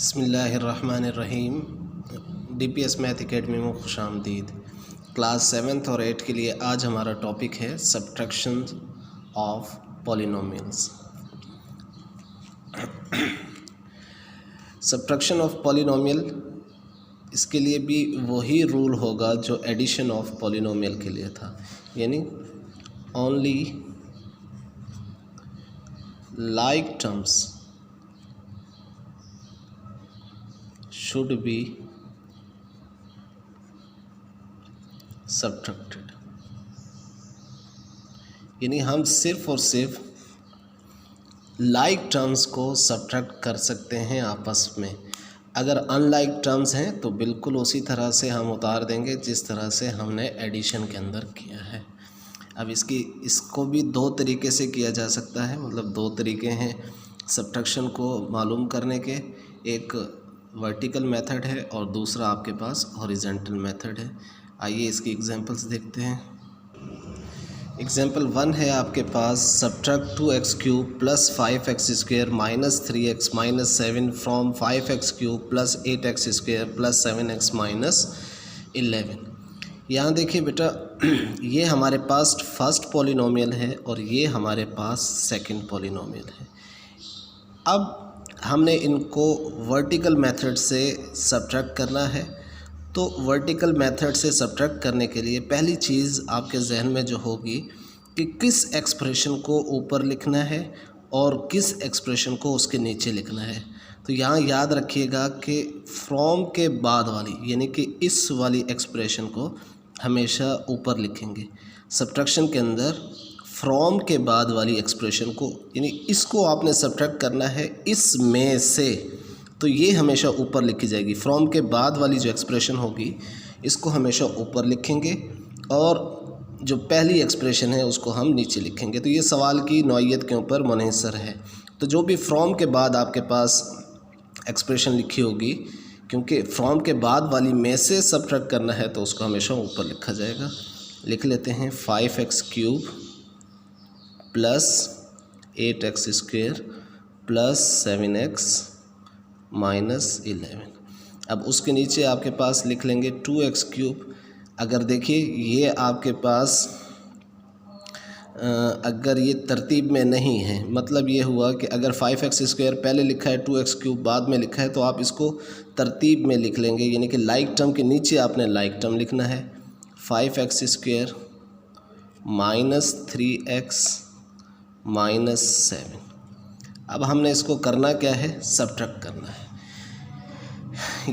बिस्मिल्लाहिर्रहमानिर्रहीम। DPS math academy में खुशामदीद। Class 7th और 8 के लिए आज हमारा टॉपिक है subtraction of polynomials. Subtraction of polynomial, इसके लिए भी वही रूल होगा जो एडिशन ऑफ पॉलिनोमियल के लिए था, यानी only like terms should be subtracted। यानी हम सिर्फ और सिर्फ like टर्म्स को सब्ट्रैक्ट कर सकते हैं आपस में। अगर अनलाइक टर्म्स हैं तो बिल्कुल उसी तरह से हम उतार देंगे जिस तरह से हमने एडिशन के अंदर किया है। अब इसको भी दो तरीके से किया जा सकता है, मतलब दो तरीके हैं सब्ट्रैक्शन को मालूम करने के। एक वर्टिकल मेथड है और दूसरा आपके पास हॉरिजॉन्टल मेथड है। आइए इसकी एग्जांपल्स देखते हैं। एग्जांपल 1 है आपके पास, subtract 2x³ + 5x² - 3x - 7 from 5x³ + 8x² + 7x - 11। यहाँ देखिए बेटा, ये हमारे पास फर्स्ट पॉलिनोमियल है और ये हमारे पास सेकंड पॉलिनोमियल है। अब हमने इनको वर्टिकल मेथड से सब्ट्रैक्ट करना है। तो वर्टिकल मेथड से सब्ट्रैक्ट करने के लिए पहली चीज़ आपके जहन में जो होगी कि किस एक्सप्रेशन को ऊपर लिखना है और किस एक्सप्रेशन को उसके नीचे लिखना है। तो यहाँ याद रखिएगा कि फ्रॉम के बाद वाली, यानी कि इस वाली एक्सप्रेशन को हमेशा ऊपर लिखेंगे। सब्ट्रैक्शन के अंदर फ्रॉम के बाद वाली एक्सप्रेशन को, यानी इसको आपने सब्ट्रैक्ट करना है इसमें से, तो ये हमेशा ऊपर लिखी जाएगी। फ्रॉम के बाद वाली जो एक्सप्रेशन होगी इसको हमेशा ऊपर लिखेंगे और जो पहली एक्सप्रेशन है उसको हम नीचे लिखेंगे। तो ये सवाल की नौइयत के ऊपर मुनहसर है। तो जो भी फ्रॉम के बाद आपके पास एक्सप्रेशन लिखी होगी, क्योंकि फ्रॉम के बाद वाली में से सब्ट्रैक्ट करना है तो उसको हमेशा ऊपर लिखा जाएगा। लिख लेते हैं 5x³ + 8x² + 7x - 11। अब उसके नीचे आपके पास लिख लेंगे 2x³। अगर देखिए ये आपके पास अगर ये तरतीब में नहीं है, मतलब ये हुआ कि अगर 5x² पहले लिखा है 2x³ बाद में लिखा है, तो आप इसको तरतीब में लिख लेंगे, यानी कि लाइक टर्म के नीचे आपने लाइक टर्म लिखना है। 5x² - 3x - 7। अब हमने इसको करना क्या है, सब्ट्रैक्ट करना है।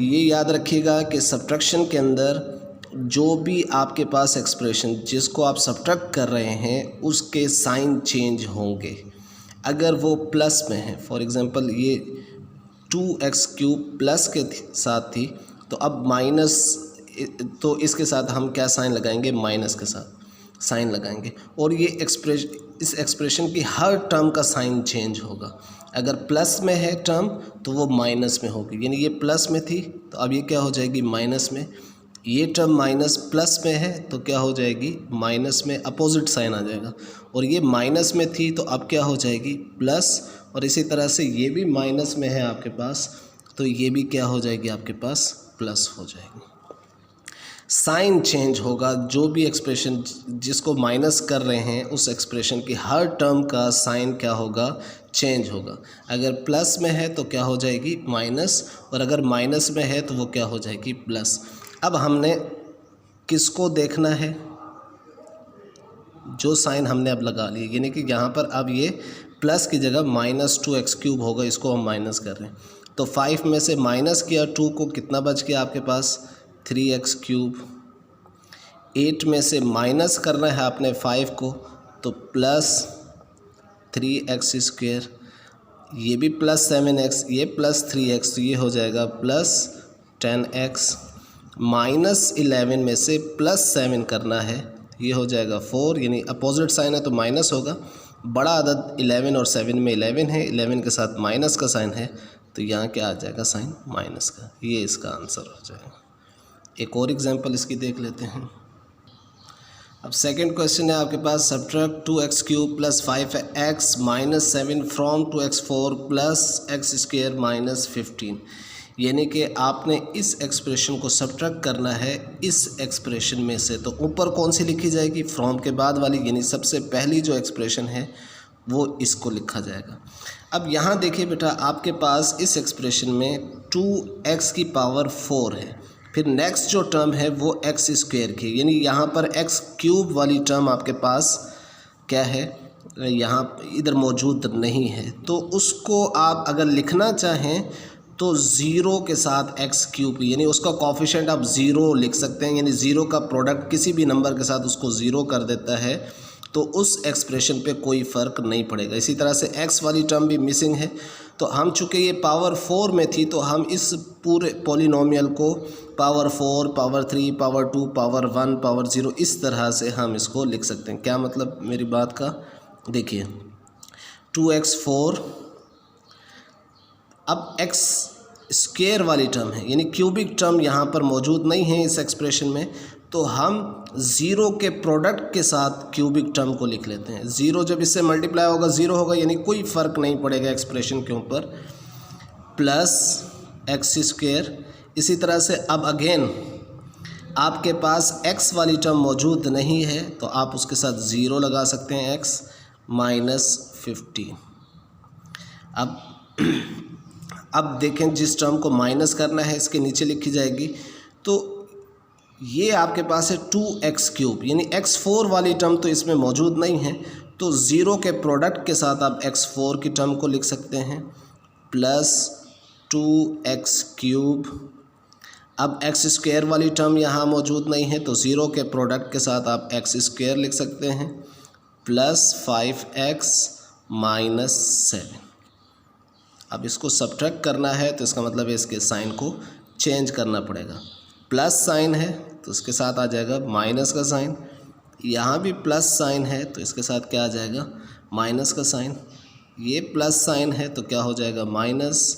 ये याद रखिएगा कि सब्ट्रैक्शन के अंदर जो भी आपके पास एक्सप्रेशन जिसको आप सब्ट्रैक्ट कर रहे हैं उसके साइन चेंज होंगे। अगर वो प्लस में है, फॉर एग्ज़ाम्पल ये 2x³ प्लस के साथ थी, तो अब माइनस, तो इसके साथ हम क्या साइन लगाएंगे, माइनस के साथ साइन लगाएंगे। और ये इस एक्सप्रेशन की हर टर्म का साइन चेंज होगा। अगर प्लस में है टर्म तो वो माइनस में होगी, यानी ये प्लस में थी तो अब ये क्या हो जाएगी, माइनस में। ये टर्म माइनस प्लस में है तो क्या हो जाएगी, माइनस में, अपोजिट साइन आ जाएगा। और ये माइनस में थी तो अब क्या हो जाएगी, प्लस। और इसी तरह से ये भी माइनस में है आपके पास, तो ये भी क्या हो जाएगी, आपके पास प्लस हो जाएगी। साइन चेंज होगा। जो भी एक्सप्रेशन जिसको माइनस कर रहे हैं उस एक्सप्रेशन की हर टर्म का साइन क्या होगा, चेंज होगा। अगर प्लस में है तो क्या हो जाएगी, माइनस, और अगर माइनस में है तो वो क्या हो जाएगी, प्लस। अब हमने किसको देखना है, जो साइन हमने अब लगा लिए, यानी कि यहाँ पर अब ये प्लस की जगह -2x³ होगा, इसको हम माइनस कर रहे हैं। तो 5 में से माइनस किया 2 को, कितना बच गया आपके पास, 3x³। 8 में से माइनस करना है आपने 5 को, तो +3x²। ये भी +7x, ये +3x, तो ये हो जाएगा +10x। -11 में से +7 करना है, ये हो जाएगा 4, यानी अपोजिट साइन है तो माइनस होगा। बड़ा अदद 11 और 7 में 11 है, 11 के साथ माइनस का साइन है, तो यहाँ क्या आ जाएगा, साइन माइनस का। ये इसका आंसर हो जाएगा। एक और एग्जांपल इसकी देख लेते हैं। अब सेकंड क्वेश्चन है आपके पास, subtract 2x³ + 5x - 7 from 2x4 + x² - 15। यानी कि आपने इस एक्सप्रेशन को सब्ट्रैक्ट करना है इस एक्सप्रेशन में से। तो ऊपर कौन सी लिखी जाएगी? फ्रॉम के बाद वाली, यानी सबसे पहली जो एक्सप्रेशन है वो इसको लिखा जाएगा। अब यहाँ देखिए बेटा, आपके पास इस एक्सप्रेशन में 2x की पावर 4 है, फिर नेक्स्ट जो टर्म है वो x स्क्वायर की, यानी यहाँ पर x क्यूब वाली टर्म आपके पास क्या है, यहाँ इधर मौजूद नहीं है। तो उसको आप अगर लिखना चाहें तो ज़ीरो के साथ एक्स क्यूब, यानी उसका कोफिशिएंट आप ज़ीरो लिख सकते हैं, यानी ज़ीरो का प्रोडक्ट किसी भी नंबर के साथ उसको ज़ीरो कर देता है, तो उस एक्सप्रेशन पे कोई फ़र्क नहीं पड़ेगा। इसी तरह से एक्स वाली टर्म भी मिसिंग है, तो हम चूँकि ये पावर 4 में थी तो हम इस पूरे पॉलिनोमियल को power 4, power 3, power 2, power 1, power 0 इस तरह से हम इसको लिख सकते हैं। क्या मतलब मेरी बात का? देखिए 2x4, अब x स्क्वायर वाली टर्म है, यानी क्यूबिक टर्म यहाँ पर मौजूद नहीं है इस एक्सप्रेशन में, तो हम ज़ीरो के प्रोडक्ट के साथ क्यूबिक टर्म को लिख लेते हैं। ज़ीरो जब इससे मल्टीप्लाई होगा ज़ीरो होगा, यानी कोई फ़र्क नहीं पड़ेगा एक्सप्रेशन के ऊपर, प्लस एक्स स्क्वायर। इसी तरह से अब अगेन आपके पास x वाली टर्म मौजूद नहीं है तो आप उसके साथ ज़ीरो लगा सकते हैं, x -15। अब देखें, जिस टर्म को माइनस करना है इसके नीचे लिखी जाएगी, तो ये आपके पास है 2x3, यानी x4 वाली टर्म तो इसमें मौजूद नहीं है, तो ज़ीरो के प्रोडक्ट के साथ आप x4 की टर्म को लिख सकते हैं, प्लस 2x3। अब एक्स स्क्वायर वाली टर्म यहाँ मौजूद नहीं है, तो ज़ीरो के प्रोडक्ट के साथ आप एक्स स्क्वायर लिख सकते हैं, प्लस 5x -7। अब इसको सब्ट्रैक्ट करना है तो इसका मतलब है इसके साइन को चेंज करना पड़ेगा। प्लस साइन है तो इसके साथ आ जाएगा माइनस का साइन, यहाँ भी प्लस साइन है तो इसके साथ क्या आ जाएगा? माइनस का साइन। ये प्लस साइन है तो क्या हो जाएगा? माइनस।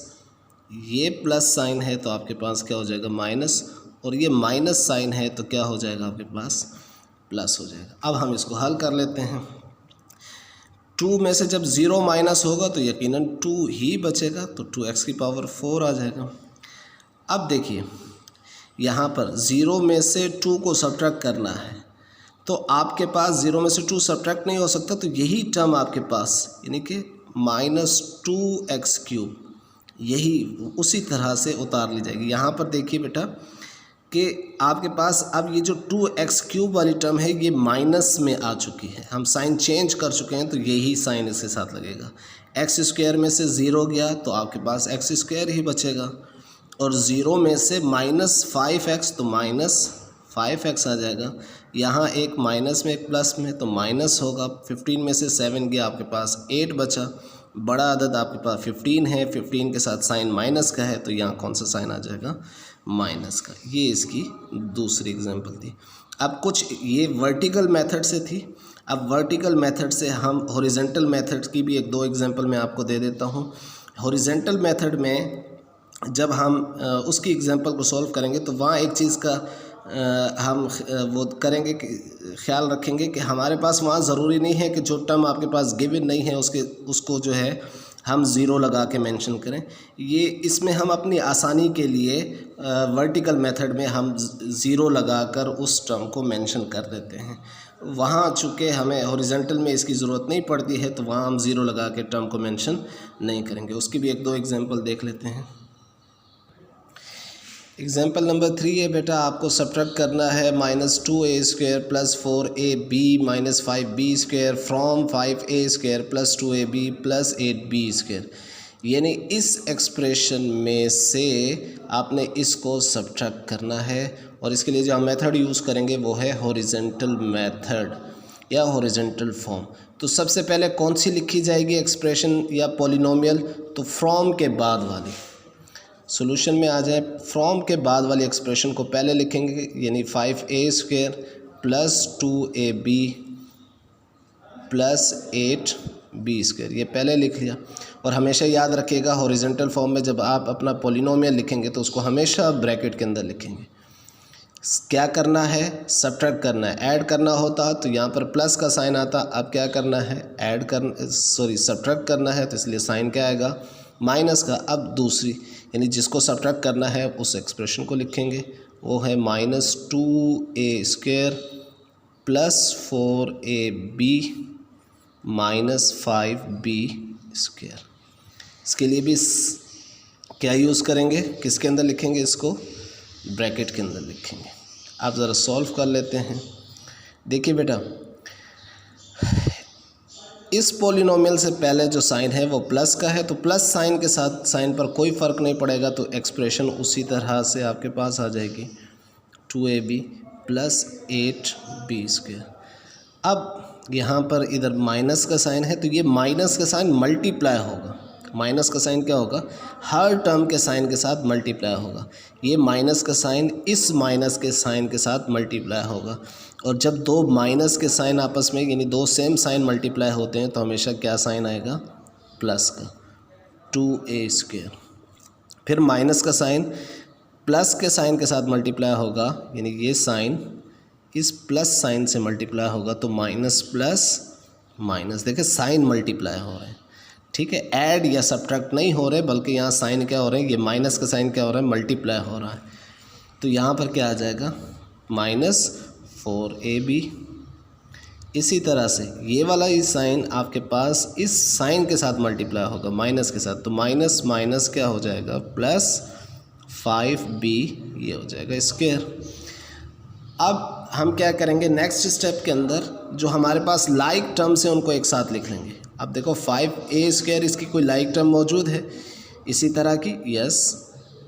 ये प्लस साइन है तो आपके पास क्या हो जाएगा? माइनस। और ये माइनस साइन है तो क्या हो जाएगा आपके पास? प्लस हो जाएगा। अब हम इसको हल कर लेते हैं। 2 में से जब 0 माइनस होगा तो यकीनन 2 ही बचेगा, तो 2x की पावर 4 आ जाएगा। अब देखिए, यहाँ पर 0 में से 2 को सब्ट्रैक्ट करना है, तो आपके पास 0 में से 2 सब्ट्रैक्ट नहीं हो सकता, तो यही टर्म आपके पास, यानी कि -2x3, यही उसी तरह से उतार ली जाएगी। यहाँ पर देखिए बेटा कि आपके पास अब ये जो 2x3 वाली टर्म है ये माइनस में आ चुकी है, हम साइन चेंज कर चुके हैं, तो यही साइन इसके साथ लगेगा। एक्स स्क्वायर में से 0 गया तो आपके पास एक्स स्क्वायर ही बचेगा, और 0 में से -5x तो -5x आ जाएगा। यहाँ एक माइनस में एक प्लस में तो माइनस होगा। 15 में से 7 गया, आपके पास 8 बचा। बड़ा अदद आपके पास 15 है, 15 के साथ साइन माइनस का है, तो यहाँ कौन सा साइन आ जाएगा? माइनस का। ये इसकी दूसरी एग्जांपल थी। अब कुछ ये वर्टिकल मेथड से थी, अब वर्टिकल मेथड से हम हॉरिजॉन्टल मेथड की भी 1-2 एग्जांपल मैं आपको दे देता हूँ। हॉरिजॉन्टल मेथड में जब हम उसकी एग्जांपल को सॉल्व करेंगे तो वहाँ एक चीज़ का हम वो करेंगे कि ख्याल रखेंगे कि हमारे पास वहाँ ज़रूरी नहीं है कि जो टर्म आपके पास गिवन नहीं है उसको जो है हम ज़ीरो लगा के मेंशन करें। ये इसमें हम अपनी आसानी के लिए वर्टिकल मेथड में हम ज़ीरो लगाकर उस टर्म को मेंशन कर देते हैं। वहाँ चूँकि हमें हॉरिजॉन्टल में इसकी ज़रूरत नहीं पड़ती है तो वहाँ हम ज़ीरो लगा के टर्म को मेंशन नहीं करेंगे। उसकी भी 1-2 एग्जांपल देख लेते हैं। एग्जाम्पल नंबर 3 है बेटा, आपको सब्ट्रैक्ट करना है -2a² + 4ab - 5b² from 5a² + 2ab + 8b², यानी इस एक्सप्रेशन में से आपने इसको सब्ट्रैक्ट करना है। और इसके लिए जो हम मेथड यूज़ करेंगे वो है हॉरिजॉन्टल मेथड या हॉरिजॉन्टल फॉर्म। तो सबसे पहले कौन सी लिखी जाएगी एक्सप्रेशन या पॉलिनोमियल? तो फ्रॉम के बाद वाली। सॉल्यूशन में आ जाए, फ्रॉम के बाद वाली एक्सप्रेशन को पहले लिखेंगे, यानी 5a² + 2ab + 8b², ये पहले लिख लिया। और हमेशा याद रखिएगा हॉरिजॉन्टल फॉर्म में जब आप अपना पॉलिनोमियल लिखेंगे तो उसको हमेशा ब्रैकेट के अंदर लिखेंगे। क्या करना है? सब्ट्रैक्ट करना है। ऐड करना होता तो यहाँ पर प्लस का साइन आता, अब क्या करना है? सब्ट्रैक्ट करना है, तो इसलिए साइन क्या आएगा? माइनस का। अब दूसरी यानी जिसको सब्ट्रैक्ट करना है उस एक्सप्रेशन को लिखेंगे, वो है -2a² plus 4ab minus 5b²। इसके लिए भी क्या यूज़ करेंगे, किसके अंदर लिखेंगे, इसको ब्रैकेट के अंदर लिखेंगे। आप ज़रा सॉल्व कर लेते हैं। देखिए बेटा, इस पॉलिनोमियल से पहले जो साइन है वो प्लस का है, तो प्लस साइन के साथ साइन पर कोई फ़र्क नहीं पड़ेगा, तो एक्सप्रेशन उसी तरह से आपके पास आ जाएगी 2ab प्लस 8b²। अब यहाँ पर इधर माइनस का साइन है, तो ये माइनस का साइन मल्टीप्लाई होगा। माइनस का साइन क्या होगा, हर टर्म के साइन के साथ मल्टीप्लाई होगा। ये माइनस का साइन इस माइनस के साइन के साथ मल्टीप्लाई होगा, और जब दो माइनस के साइन आपस में यानी दो सेम साइन मल्टीप्लाई होते हैं तो हमेशा क्या साइन आएगा, प्लस का 2a²। फिर माइनस का साइन प्लस के साइन के साथ मल्टीप्लाई होगा, यानी ये साइन इस प्लस साइन से मल्टीप्लाई होगा, तो माइनस प्लस माइनस, देखिए साइन मल्टीप्लाई हो रहे हैं, ठीक है, ऐड या सब्ट्रैक्ट नहीं हो रहे, बल्कि यहाँ साइन क्या हो रहे हैं, ये माइनस का साइन क्या हो रहा है, मल्टीप्लाई हो रहा है। तो यहाँ पर क्या आ जाएगा, -4ab। इसी तरह से ये वाला ही साइन आपके पास इस साइन के साथ मल्टीप्लाई होगा, माइनस के साथ, तो माइनस माइनस क्या हो जाएगा, प्लस 5b ये हो जाएगा स्क्वायर। अब हम क्या करेंगे, नेक्स्ट स्टेप के अंदर जो हमारे पास लाइक टर्म्स हैं उनको एक साथ लिख लेंगे। अब देखो 5a², इसकी कोई लाइक टर्म मौजूद है इसी तरह की, यस,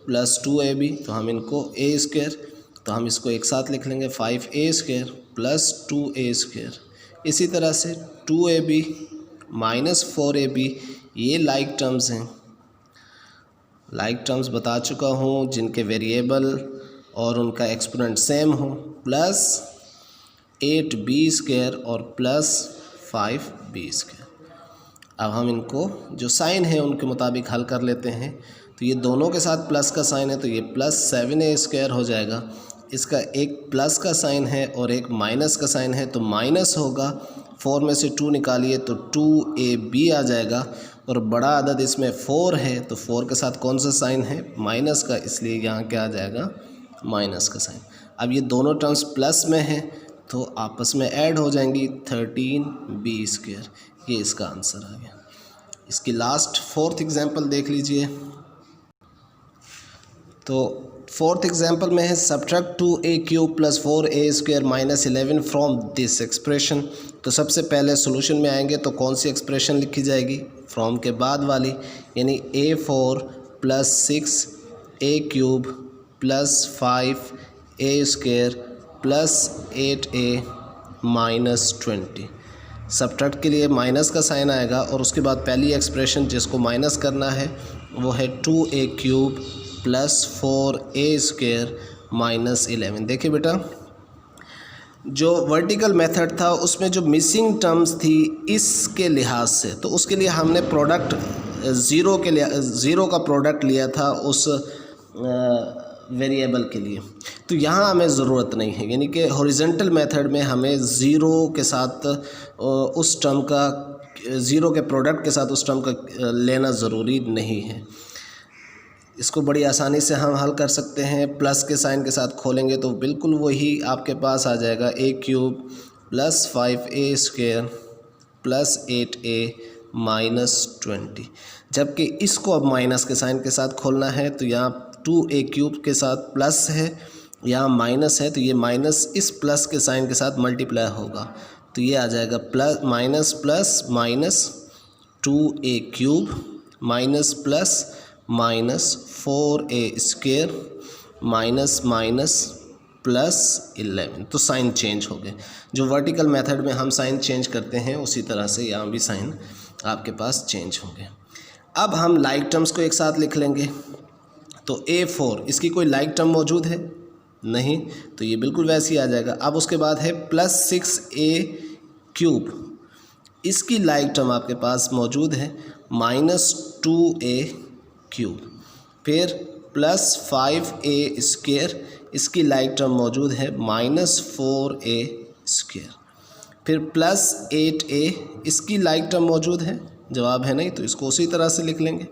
प्लस 2ab, तो हम इनको a², तो हम इसको एक साथ लिख लेंगे 5a² प्लस 2a²। इसी तरह से 2ab माइनस 4ab, ये लाइक टर्म्स हैं। लाइक टर्म्स बता चुका हूँ, जिनके वेरिएबल और उनका एक्सपोनेंट सेम हो, प्लस 8b² और प्लस 5b²। अब हम इनको जो साइन है उनके मुताबिक हल कर लेते हैं। तो ये दोनों के साथ प्लस का साइन है, तो ये प्लस 7a² हो जाएगा। इसका एक प्लस का साइन है और एक माइनस का साइन है, तो माइनस होगा, 4 में से 2 निकालिए तो 2ab आ जाएगा, और बड़ा अदद इसमें 4 है, तो 4 के साथ कौन सा साइन है, माइनस का, इसलिए यहाँ क्या आ जाएगा, माइनस का साइन। अब ये दोनों टर्म्स प्लस में हैं तो आपस में ऐड हो जाएंगी, 13b²। ये इसका आंसर आ गया। इसकी लास्ट 4th एग्जांपल देख लीजिए। तो 4th एग्जांपल में है subtract 2a³ plus 4a² minus 11 from this expression. तो सबसे पहले सॉल्यूशन में आएंगे तो कौन सी एक्सप्रेशन लिखी जाएगी, फ्रॉम के बाद वाली, यानी a4 plus 6a³ plus 5a² plus 8a minus 20। Subtract के लिए माइनस का साइन आएगा, और उसके बाद पहली एक्सप्रेशन जिसको माइनस करना है वो है 2a³ प्लस 4a² माइनस 11। देखिए बेटा, जो वर्टिकल मेथड था उसमें जो मिसिंग टर्म्स थी इसके लिहाज से, तो उसके लिए हमने प्रोडक्ट ज़ीरो का प्रोडक्ट लिया था उस वेरिएबल के लिए। तो यहाँ हमें ज़रूरत नहीं है, यानी कि हॉरिजॉन्टल मेथड में हमें ज़ीरो के साथ उस टर्म का, ज़ीरो के प्रोडक्ट के साथ उस टर्म का लेना ज़रूरी नहीं है। इसको बड़ी आसानी से हम हल कर सकते हैं। प्लस के साइन के साथ खोलेंगे तो बिल्कुल वही आपके पास आ जाएगा, a³ plus 5a² plus 8a minus 20। जबकि इसको अब माइनस के साइन के साथ खोलना है, तो यहाँ 2a³ के साथ प्लस है, यहाँ माइनस है, तो ये माइनस इस प्लस के साइन के साथ मल्टीप्लाई होगा, तो ये आ जाएगा plus minus plus minus 2a³ minus plus minus 4a² minus minus plus 11। तो साइन चेंज हो गए। जो वर्टिकल मेथड में हम साइन चेंज करते हैं उसी तरह से यहाँ भी साइन आपके पास चेंज हो गए। अब हम लाइक टर्म्स को एक साथ लिख लेंगे। तो a4, इसकी कोई लाइक टर्म मौजूद है नहीं, तो ये बिल्कुल वैसे ही आ जाएगा। अब उसके बाद है प्लस 6a³, इसकी लाइक टर्म आपके पास मौजूद है माइनस 2a³। फिर प्लस 5a², इसकी लाइक टर्म मौजूद है माइनस 4a²। फिर प्लस 8a, इसकी लाइक टर्म मौजूद है, जवाब है नहीं तो इसको उसी तरह से लिख लेंगे।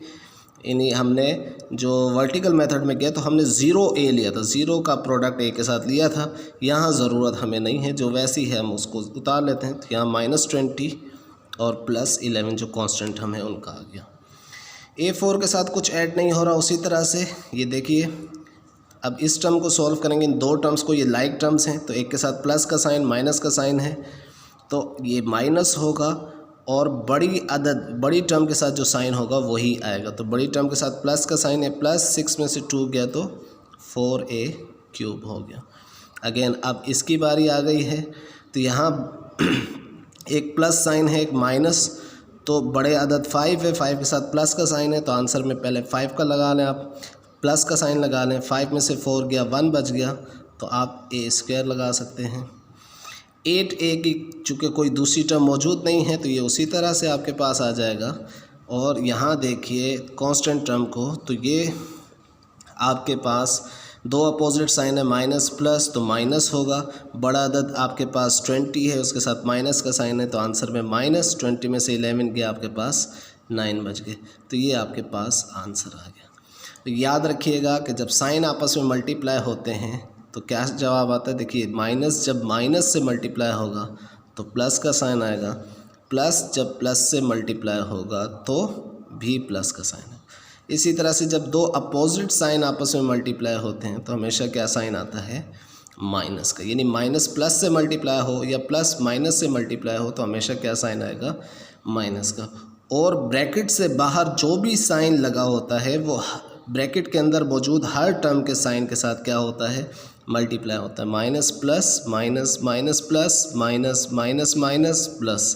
यानी हमने जो वर्टिकल मेथड में किया तो हमने 0a लिया था, 0 का प्रोडक्ट a के साथ लिया था। यहाँ ज़रूरत हमें नहीं है, जो वैसी है हम उसको उतार लेते हैं। तो यहाँ -20 और +11 जो कांस्टेंट हम है उनका आ गया। A4 के साथ कुछ ऐड नहीं हो रहा। उसी तरह से ये देखिए, अब इस टर्म को सॉल्व करेंगे, इन दो टर्म्स को, ये लाइक टर्म्स हैं तो एक के साथ प्लस का साइन माइनस का साइन है तो ये माइनस होगा, और बड़ी अदद बड़ी टर्म के साथ जो साइन होगा वही आएगा। तो बड़ी टर्म के साथ प्लस का साइन है, +6 में से 2 गया तो 4a³ हो गया। अगेन अब इसकी बारी आ गई है, तो यहाँ एक प्लस साइन है एक माइनस, तो बड़े अदद 5 है, 5 के साथ प्लस का साइन है तो आंसर में पहले 5 का लगा लें, आप प्लस का साइन लगा लें। 5 में से 4 गया, 1 बच गया, तो आप a² लगा सकते हैं। 8a की चूँकि कोई दूसरी टर्म मौजूद नहीं है तो ये उसी तरह से आपके पास आ जाएगा। और यहाँ देखिए कांस्टेंट टर्म को, तो ये आपके पास दो अपोजिट साइन है, माइनस प्लस तो माइनस होगा। बड़ा अदद आपके पास 20 है, उसके साथ माइनस का साइन है तो आंसर में -20 में से 11 गया, आपके पास 9 बच गए। तो ये आपके पास आंसर आ गया। तो याद रखिएगा कि जब साइन आपस में मल्टीप्लाई होते हैं तो क्या जवाब आता है। देखिए माइनस जब माइनस से मल्टीप्लाई होगा तो प्लस का साइन आएगा, प्लस जब प्लस से मल्टीप्लाई होगा तो भी प्लस का साइन है। इसी तरह से जब दो अपोजिट साइन आपस में मल्टीप्लाई होते हैं तो हमेशा क्या साइन आता है, माइनस का। यानी माइनस प्लस से मल्टीप्लाई हो या प्लस माइनस से मल्टीप्लाई हो तो हमेशा क्या साइन आएगा, माइनस का। और ब्रैकेट से बाहर जो भी साइन लगा होता है वो ब्रैकेट के अंदर मौजूद हर टर्म के साइन के साथ क्या होता है, मल्टीप्लाई होता है। Minus plus minus minus plus minus minus minus plus,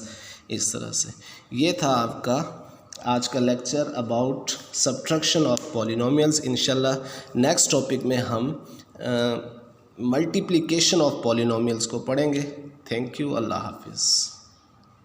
इस तरह से। ये था आपका आज का lecture about subtraction of polynomials. इंशाल्लाह नेक्स्ट टॉपिक में हम मल्टीप्लिकेशन ऑफ पॉलिनोमियल्स को पढ़ेंगे। थैंक यू, अल्लाह हाफिज़।